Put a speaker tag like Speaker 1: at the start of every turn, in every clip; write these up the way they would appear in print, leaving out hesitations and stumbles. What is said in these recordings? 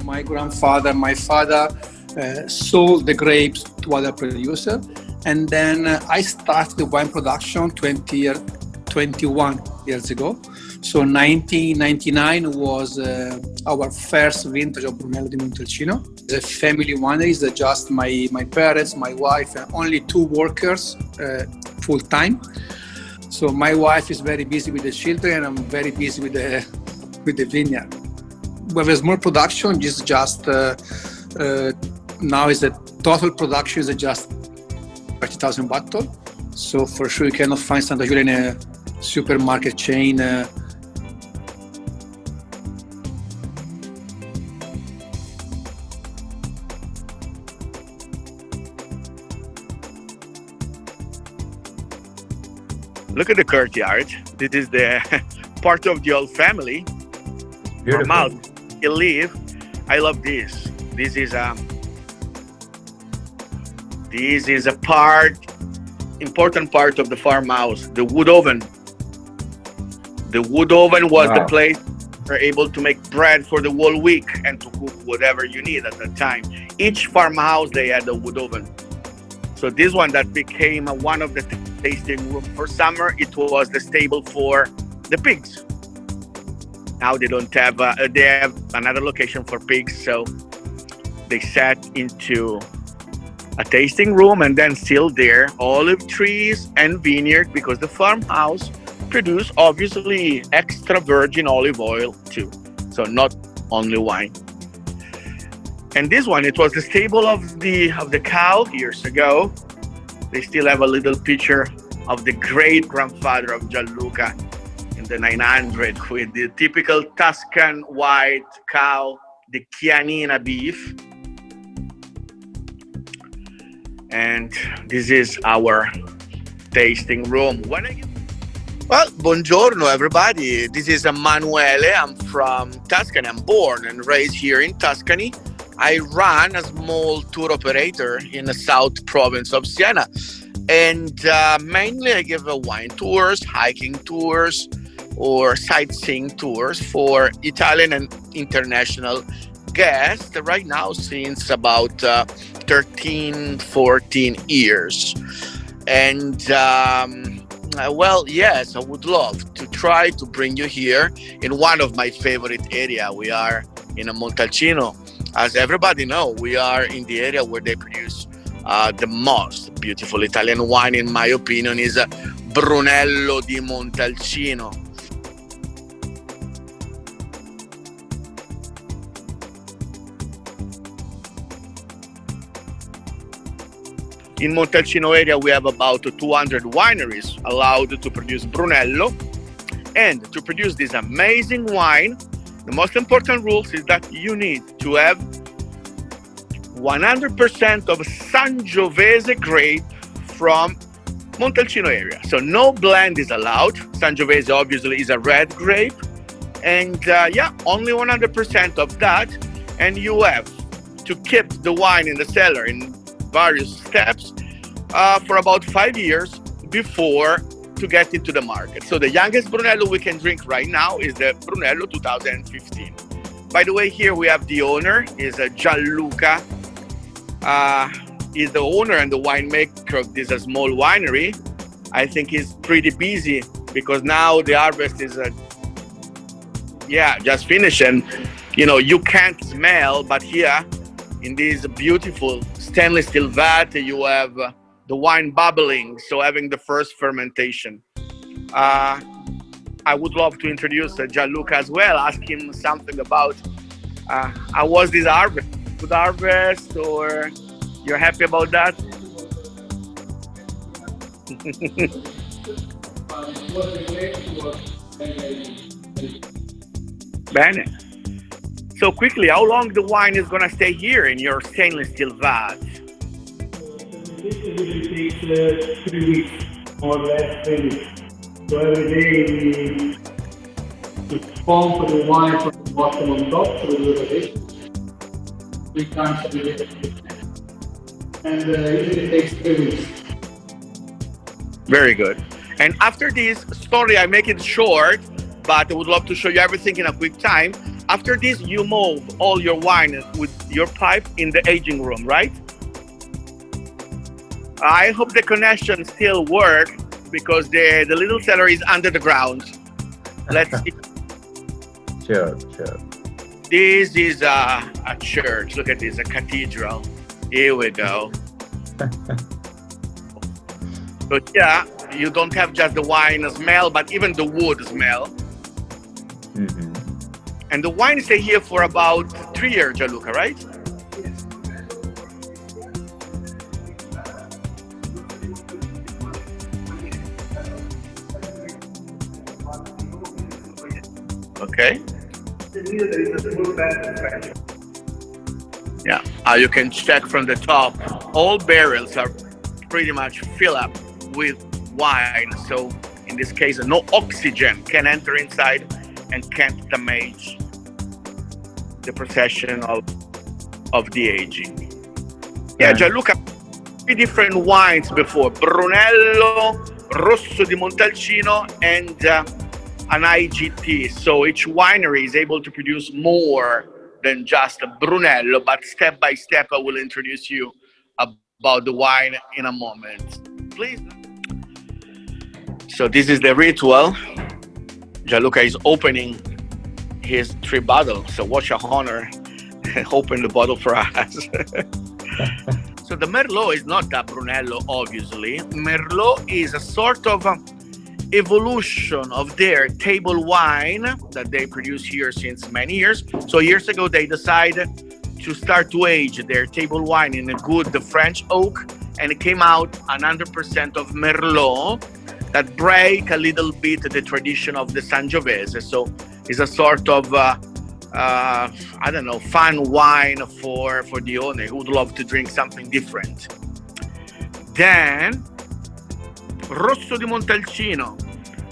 Speaker 1: my grandfather, my father sold the grapes to other producers. And then I started the wine production 21 years ago. So 1999 was our first vintage of Brunello di Montalcino. The family winery is just my parents, my wife, and only 2 workers full time. So my wife is very busy with the children, and I'm very busy with the vineyard. We have a small production, just now is the total production is just 30,000 bottles. So for sure you cannot find Santa Giulia in a supermarket chain.
Speaker 2: Look at the courtyard. This is the part of the old family. Normal, you live. I love this. This is a important part of the farmhouse. The wood oven. The wood oven was the place we're able to make bread for the whole week and to cook whatever you need at that time. Each farmhouse they had a wood oven. So this one that became one of the tasting room for summer, it was the stable for the pigs. Now they don't have, they have another location for pigs, so they set into a tasting room, and then still there, olive trees and vineyard, because the farmhouse produce obviously extra virgin olive oil too, so not only wine. And this one, it was the stable of the cow years ago. They still have a little picture of the great grandfather of Gianluca in the 900 with the typical Tuscan white cow, the Chianina beef. And this is our tasting room. Well, buongiorno everybody. This is Emanuele. I'm from Tuscany. I'm born and raised here in Tuscany. I run a small tour operator in the south province of Siena. And mainly I give wine tours, hiking tours, or sightseeing tours for Italian and international guests right now since about 13, 14 years. And well, yes, I would love to try to bring you here in one of my favorite areas. We are in a Montalcino. As everybody knows, we are in the area where they produce the most beautiful Italian wine, in my opinion, is Brunello di Montalcino. In Montalcino area, we have about 200 wineries allowed to produce Brunello. And to produce this amazing wine, the most important rules is that you need to have 100% of Sangiovese grape from Montalcino area. So no blend is allowed. Sangiovese obviously is a red grape. And yeah, only 100% of that. And you have to keep the wine in the cellar in various steps for about 5 years before to get into the market. So the youngest Brunello we can drink right now is the Brunello 2015. By the way, here we have the owner, is Gianluca. He's the owner and the winemaker of this small winery. I think he's pretty busy because now the harvest is just finished, and you can't smell, but here in this beautiful stainless steel vat you have the wine bubbling, so having the first fermentation. I would love to introduce Gianluca as well, ask him something about how was this harvest? Good harvest, or you're happy about that? Bene. So quickly, how long the wine is going to stay here in your stainless steel vat?
Speaker 3: This usually takes 3 weeks, more or less 3 weeks. So every day we pump the wine from the bottom on top, so we do rotation. 3 times a day. And usually takes 3 weeks.
Speaker 2: Very good. And after this story, I make it short, but I would love to show you everything in a quick time. After this, you move all your wine with your pipe in the aging room, right? I hope the connection still works because the little cellar is under the ground. Let's see.
Speaker 4: Sure, sure.
Speaker 2: This is a church. Look at this, a cathedral. Here we go. So yeah, you don't have just the wine smell, but even the wood smell.
Speaker 4: Mm-hmm.
Speaker 2: And the wine stay here for about 3 years, Gianluca, right? Okay. Yeah, you can check from the top. All barrels are pretty much filled up with wine. So in this case, no oxygen can enter inside and can't damage the procession of the aging. Yeah, Gianluca, 3 different wines before: Brunello, Rosso di Montalcino, and an IGT. So each winery is able to produce more than just a Brunello, but step by step I will introduce you about the wine in a moment. Please. So this is the ritual. Gianluca is opening his 3 bottles. So what an honor. Open the bottle for us. So the Merlot is not a Brunello, obviously. Merlot is a sort of evolution of their table wine that they produce here since many years. So years ago, they decided to start to age their table wine in a good French oak, and it came out 100% of Merlot that break a little bit the tradition of the Sangiovese. So it's a sort of I don't know, fun wine for the owner who would love to drink something different. Then Rosso di Montalcino,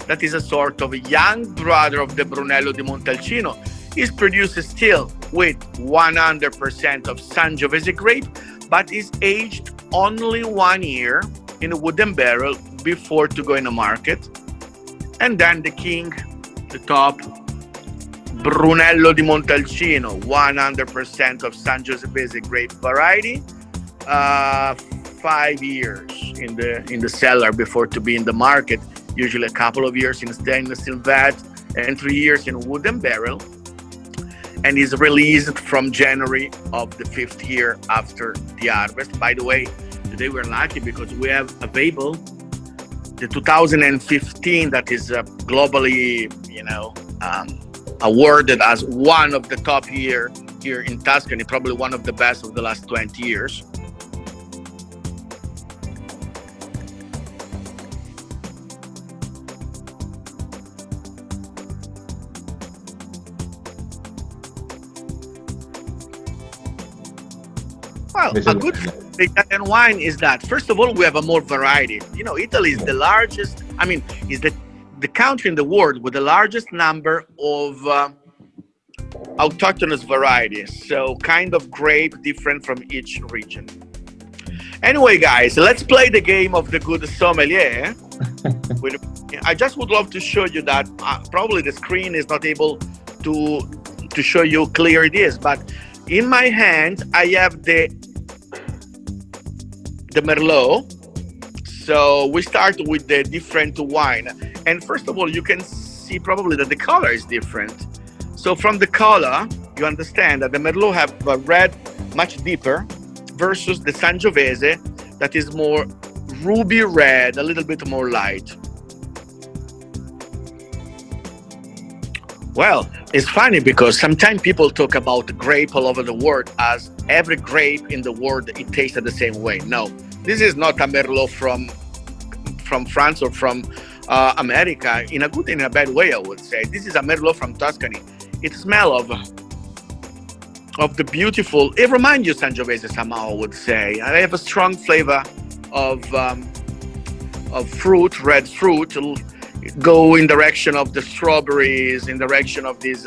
Speaker 2: that is a sort of young brother of the Brunello di Montalcino, is produced still with 100% of Sangiovese grape, but is aged only 1 year in a wooden barrel before to go in the market. And then the king, the top, Brunello di Montalcino, 100% of Sangiovese grape variety, 5 years in the cellar before to be in the market. Usually a couple of years in stainless steel vat and 3 years in a wooden barrel, and is released from January of the 5th year after the harvest. By the way, today we're lucky because we have available the 2015 that is globally, awarded as one of the top year here in Tuscany, probably one of the best of the last 20 years. Well, a good Italian wine is that, first of all, we have a more variety. Italy is the largest, is the country in the world with the largest number of autochthonous varieties. So kind of grape different from each region. Anyway, guys, let's play the game of the good sommelier. I just would love to show you that probably the screen is not able to show you clear this, but in my hand I have the Merlot. So we start with the different wine, and first of all you can see probably that the color is different. So from the color you understand that the Merlot have a red much deeper versus the Sangiovese that is more ruby red, a little bit more light. Well, it's funny because sometimes people talk about grape all over the world as every grape in the world it tastes the same way. No, this is not a Merlot from France or from America in a good and a bad way, I would say. This is a Merlot from Tuscany. It smells of the beautiful. It reminds you of Sangiovese somehow, I would say. I have a strong flavor of fruit, red fruit. Go in direction of the strawberries, in direction of this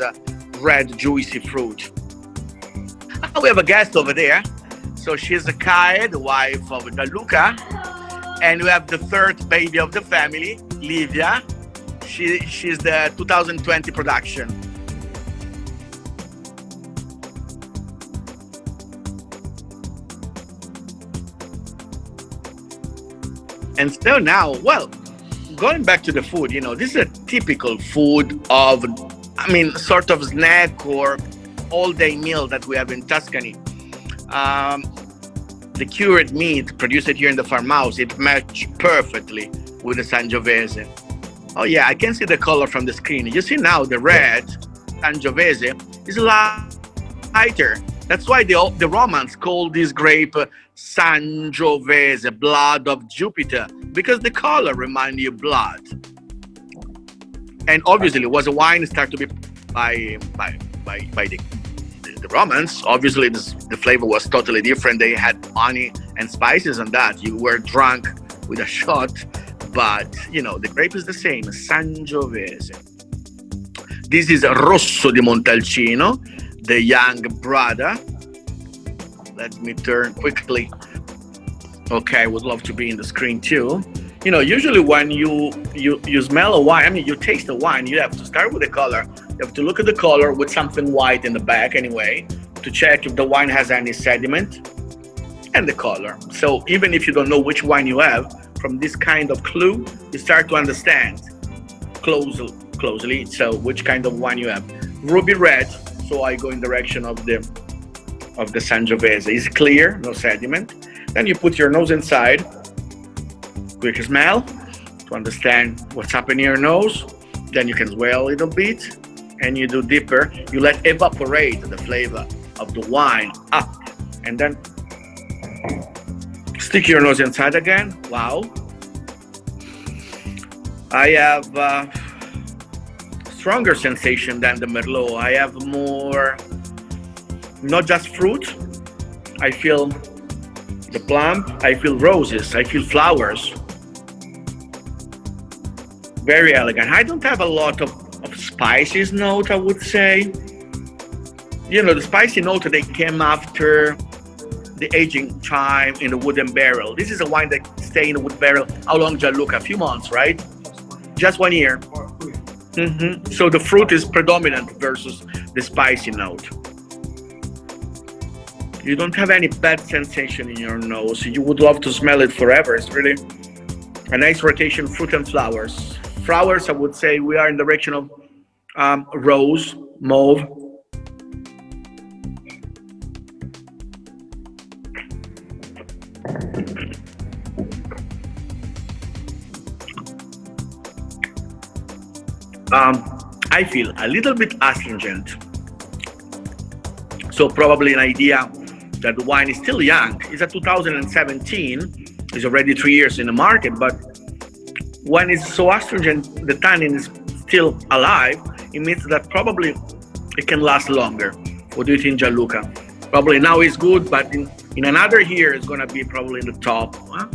Speaker 2: red juicy fruit. We have a guest over there. So she's Kai, the wife of Gianluca, and we have the third baby of the family, Livia. She's the 2020 production. And so now, well, going back to the food, this is a typical food of, sort of snack or all-day meal that we have in Tuscany. Um, the cured meat produced here in the farmhouse, it matched perfectly with the Sangiovese. Oh yeah, I can see the color from the screen. You see now the red Sangiovese is lighter. That's why the Romans called this grape Sangiovese, blood of Jupiter, because the color reminds you blood. And obviously, it was a wine started to be by the Romans. Obviously, the flavor was totally different. They had honey and spices and that. You were drunk with a shot, but the grape is the same, Sangiovese. This is Rosso di Montalcino, the young brother. Let me turn quickly. Okay, I would love to be in the screen too. Usually when you smell a wine, you taste a wine, you have to start with the color. You have to look at the color with something white in the back anyway, to check if the wine has any sediment, and the color. So even if you don't know which wine you have, from this kind of clue, you start to understand closely. So which kind of wine you have. Ruby red, so I go in direction of the Sangiovese. It's clear, no sediment. Then you put your nose inside. Quick smell to understand what's happening in your nose. Then you can swell a little bit, and you do deeper. You let evaporate the flavor of the wine up, and then stick your nose inside again. Wow. I have stronger sensation than the Merlot. I have more, not just fruit. I feel the plum. I feel roses. I feel flowers. Very elegant. I don't have a lot of spices note, I would say. The spicy note, they came after the aging time in the wooden barrel. This is a wine that stay in the wood barrel. How long, Gianluca? A few months, right? Just 1 year. So the fruit is predominant versus the spicy note. You don't have any bad sensation in your nose. You would love to smell it forever. It's really a nice rotation, fruit and flowers. Flowers, I would say we are in the direction of rose, mauve. I feel a little bit astringent. So probably an idea that the wine is still young. It's a 2017. It's already 3 years in the market, but when it's so astringent, the tannin is still alive. It means that probably it can last longer. What do you think, Gianluca? Probably now it's good, but in another year, it's going to be probably in the top. Huh?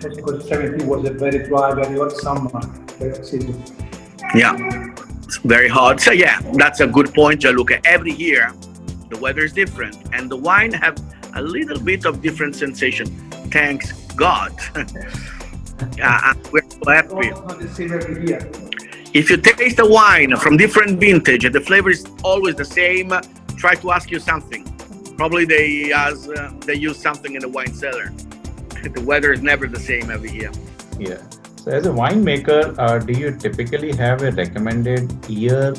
Speaker 3: Yes. Because 17 was a very dry, very hot summer.
Speaker 2: Yeah, it's very hot. So yeah, that's a good point, Gianluca. Every year, the weather is different, and the wine have a little bit of different sensation. Thanks God. We're so happy.
Speaker 3: Not the same every year.
Speaker 2: If you taste a wine from different vintage and the flavor is always the same, try to ask you something. Probably they use something in the wine cellar. The weather is never the same every year.
Speaker 4: Yeah. So as a winemaker, do you typically have a recommended year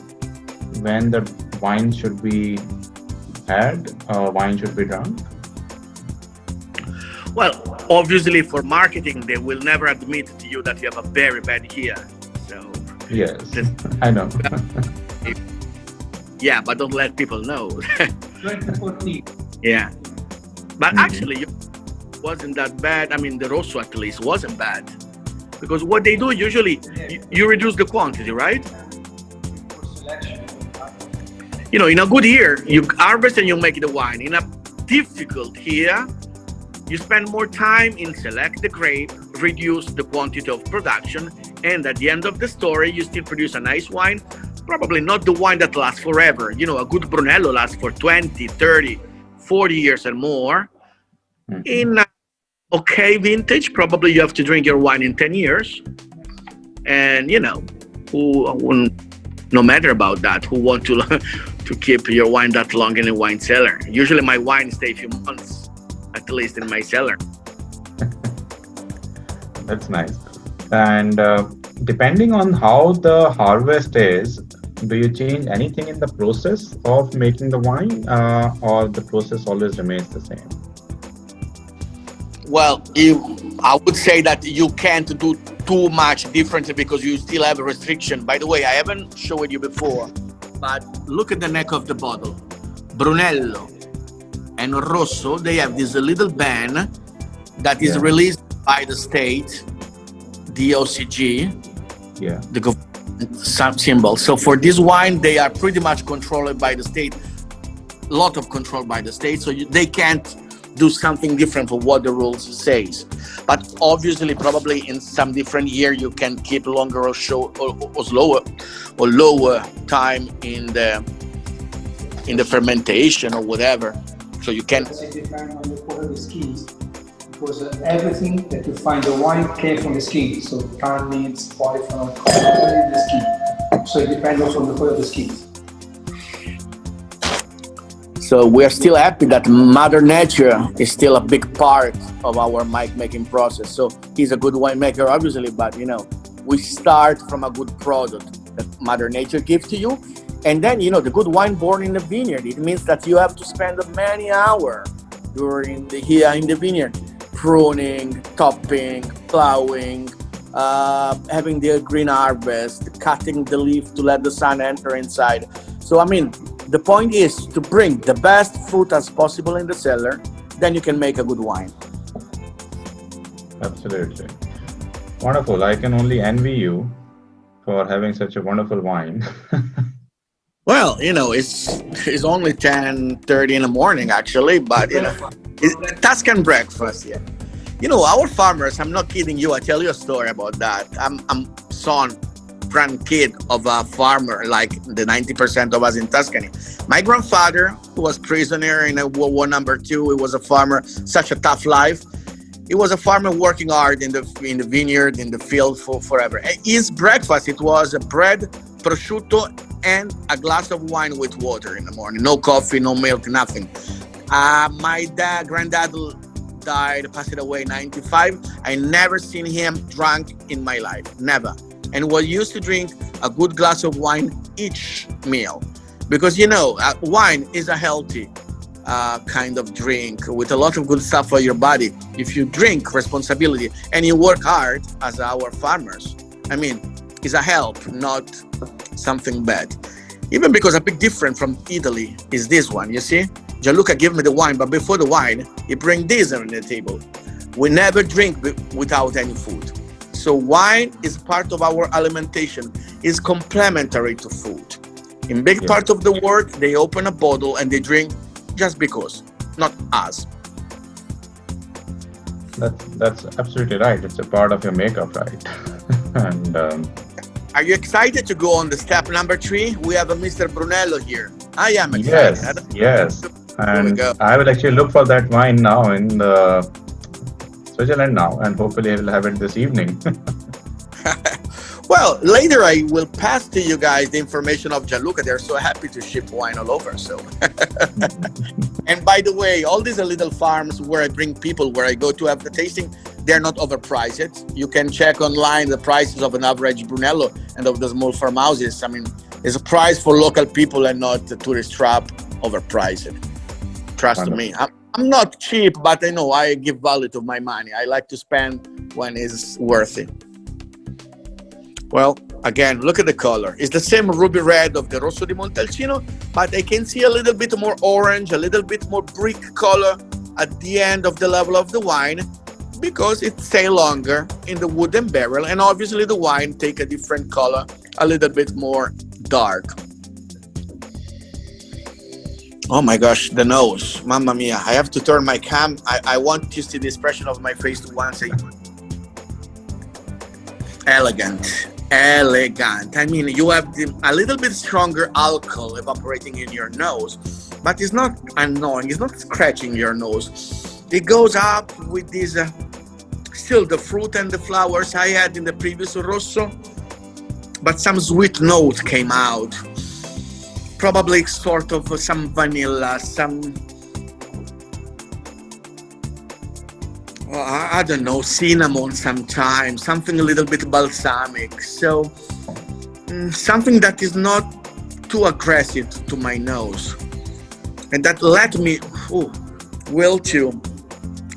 Speaker 4: when the wine should be had or wine should be drunk?
Speaker 2: Well, obviously for marketing, they will never admit to you that you have a very bad year. So
Speaker 4: Yes, I know.
Speaker 2: yeah, but don't let people know.
Speaker 3: 2014.
Speaker 2: Yeah. But actually, it wasn't that bad. I mean, the Rosso at least wasn't bad. Because what they do usually, you reduce the quantity, right? In a good year, you harvest and you make the wine. In a difficult year, you spend more time in select the grape, reduce the quantity of production, and at the end of the story, you still produce a nice wine. Probably not the wine that lasts forever. A good Brunello lasts for 20, 30, 40 years and more. In okay vintage, probably you have to drink your wine in 10 years. And, who no matter about that, who want to keep your wine that long in a wine cellar. Usually my wine stays a few months, at least in my cellar.
Speaker 4: That's nice. And depending on how the harvest is, do you change anything in the process of making the wine, or the process always remains the same?
Speaker 2: Well, I would say that you can't do too much differently because you still have a restriction. By the way, I haven't showed you before, but look at the neck of the bottle. Brunello and Rosso, they have this little band that is
Speaker 4: Yeah,
Speaker 2: released by the state, the OCG,
Speaker 4: yeah,
Speaker 2: the government symbol. So for this wine, they are pretty much controlled by the state, a lot of control by the state. So they can't do something different from what the rules says. But obviously, probably in some different year, you can keep longer or show or slower or lower time in the fermentation or whatever. So you can.
Speaker 1: It depends on the quality of the skins, because everything that you find the wine came from the skin. So tannins, polyphenol, everything in the skin. So it depends also on the quality of the skins.
Speaker 2: So we are still happy that Mother Nature is still a big part of our wine making process. So he's a good winemaker, obviously, but we start from a good product that Mother Nature gives to you. And then, the good wine born in the vineyard, it means that you have to spend many hours here in the vineyard, pruning, topping, plowing, having the green harvest, cutting the leaf to let the sun enter inside. So, the point is to bring the best fruit as possible in the cellar, then you can make a good wine.
Speaker 4: absolutely. Wonderful. I can only envy you for having such a wonderful wine.
Speaker 2: Well, it's only 10:30 in the morning actually, but it's Tuscan breakfast. Yeah. Our farmers, I'm not kidding you, I tell you a story about that. I'm son, grandkid of a farmer, like the 90% of us in Tuscany. My grandfather was prisoner in World War #2. He was a farmer, such a tough life. He was a farmer working hard in the vineyard, in the field for forever. And his breakfast, it was a bread, prosciutto, and a glass of wine with water in the morning. No coffee, no milk, nothing. My granddad died, passed away 95. I never seen him drunk in my life, never. And we used to drink a good glass of wine each meal, because wine is a healthy kind of drink with a lot of good stuff for your body. If you drink responsibility and you work hard as our farmers, it's a help, not something bad. Even because a big difference from Italy is this one, you see? Gianluca gave me the wine, but before the wine, he bring this on the table. We never drink without any food. So wine is part of our alimentation, is complementary to food. In big part of the world, they open a bottle and they drink just because, not us.
Speaker 4: That's absolutely right. It's a part of your makeup, right? And
Speaker 2: Are you excited to go on the step number 3? We have a Mr. Brunello here. I am
Speaker 4: yes,
Speaker 2: excited.
Speaker 4: yes.
Speaker 2: Here we
Speaker 4: And
Speaker 2: go.
Speaker 4: I will actually look for that wine now in Switzerland now, and hopefully I will have it this evening.
Speaker 2: Well, later I will pass to you guys the information of Gianluca. They're so happy to ship wine all over. So, and by the way, all these little farms where I bring people, where I go to have the tasting, they're not overpriced. You can check online the prices of an average Brunello and of the small farmhouses. It's a price for local people and not the tourist trap overpriced. Trust me. I'm not cheap, but I know I give value to my money. I like to spend when it's worth it. Well, again, look at the color. It's the same ruby red of the Rosso di Montalcino, but I can see a little bit more orange, a little bit more brick color at the end of the level of the wine, because it stays longer in the wooden barrel, and obviously the wine take a different color, a little bit more dark. Oh my gosh, the nose, mamma mia. I have to turn my cam. I want to see the expression of my face to once again. Elegant. You have a little bit stronger alcohol evaporating in your nose, but it's not annoying. It's not scratching your nose. It goes up with this, still the fruit and the flowers I had in the previous Rosso, but some sweet note came out. Probably sort of some vanilla, some... I don't know, cinnamon sometimes, something a little bit balsamic. So something that is not too aggressive to my nose. And that let me will to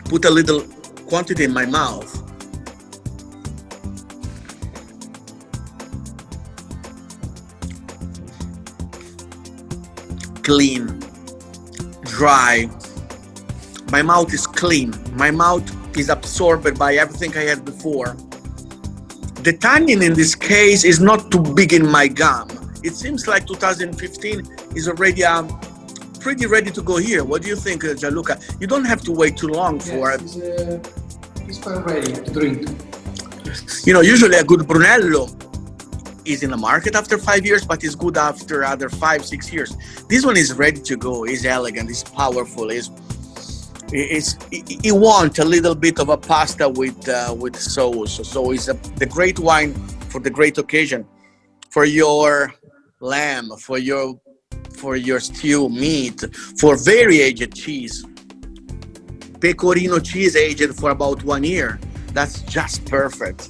Speaker 2: put a little quantity in my mouth. Clean, dry. My mouth is clean. My mouth is absorbed by everything I had before. The tannin in this case is not too big in my gum. It seems like 2015 is already pretty ready to go here. What do you think, Gianluca? You don't have to wait too long for it.
Speaker 1: It's quite ready to drink.
Speaker 2: Usually a good Brunello is in the market after 5 years, but it's good after other 5-6 years. This one is ready to go. It's elegant. It's powerful. You want a little bit of a pasta with sauce. So it's the great wine for the great occasion, for your lamb, for your stew meat, for very aged cheese. Pecorino cheese aged for about 1 year. That's just perfect.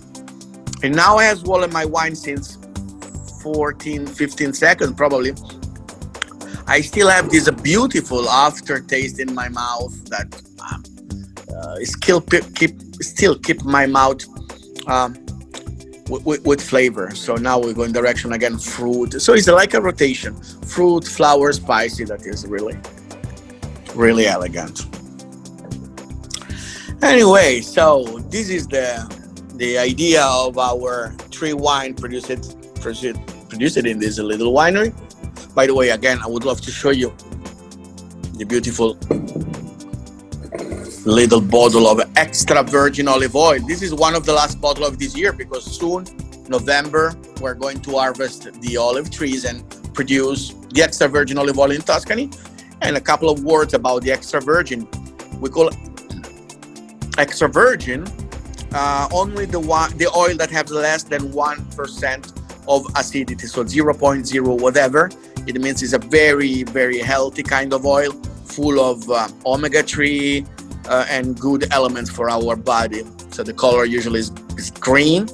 Speaker 2: And now I have swallowed my wine since 14-15 seconds probably. I still have this beautiful aftertaste in my mouth that still keep my mouth with flavor. So now we go in direction again, fruit. So it's like a rotation, fruit, flower, spicy. That is really, really elegant. Anyway, so this is the idea of our tree wine produced in this little winery. By the way, again, I would love to show you the beautiful little bottle of extra virgin olive oil. This is one of the last bottles of this year because soon, November, we're going to harvest the olive trees and produce the extra virgin olive oil in Tuscany. And a couple of words about the extra virgin. We call extra virgin only the oil that has less than 1% of acidity, so 0.0 whatever. It means it's a very, very healthy kind of oil, full of omega-3 and good elements for our body. So the color usually is green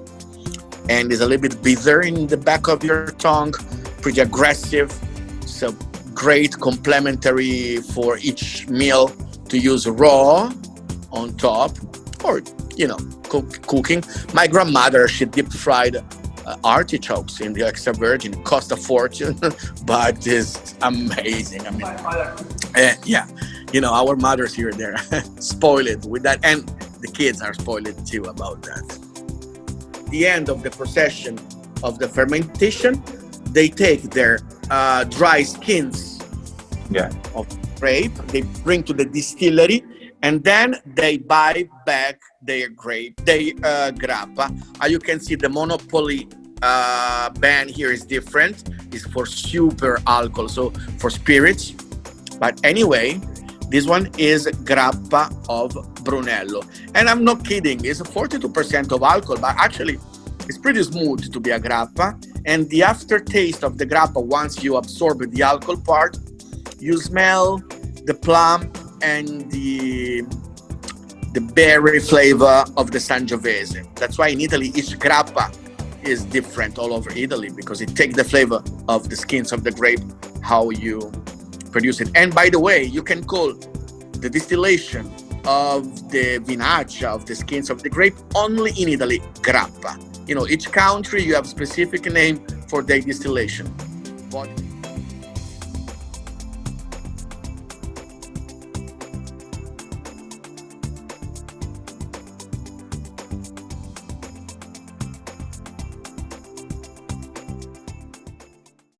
Speaker 2: and is a little bit bitter in the back of your tongue, pretty aggressive. So great complementary for each meal to use raw on top, or cooking. My grandmother, she deep fried artichokes in the extra virgin. Cost a fortune, but it's amazing. I mean, our mothers here, they're spoiled with that, and the kids are spoiled too about that. The end of the procession of the fermentation, they take their dry skins of grape, they bring to the distillery, and then they buy back their grappa. You can see the monopoly ban here is different. It's for super alcohol, so for spirits. But anyway, this one is grappa of Brunello. And I'm not kidding, it's 42% of alcohol, but actually it's pretty smooth to be a grappa. And the aftertaste of the grappa, once you absorb the alcohol part, you smell the plum and the berry flavor of the Sangiovese. That's why in Italy, each grappa is different all over Italy, because it takes the flavor of the skins of the grape, how you produce it. And by the way, you can call the distillation of the vinaccia, of the skins of the grape, only in Italy, grappa. Each country, you have specific name for their distillation. But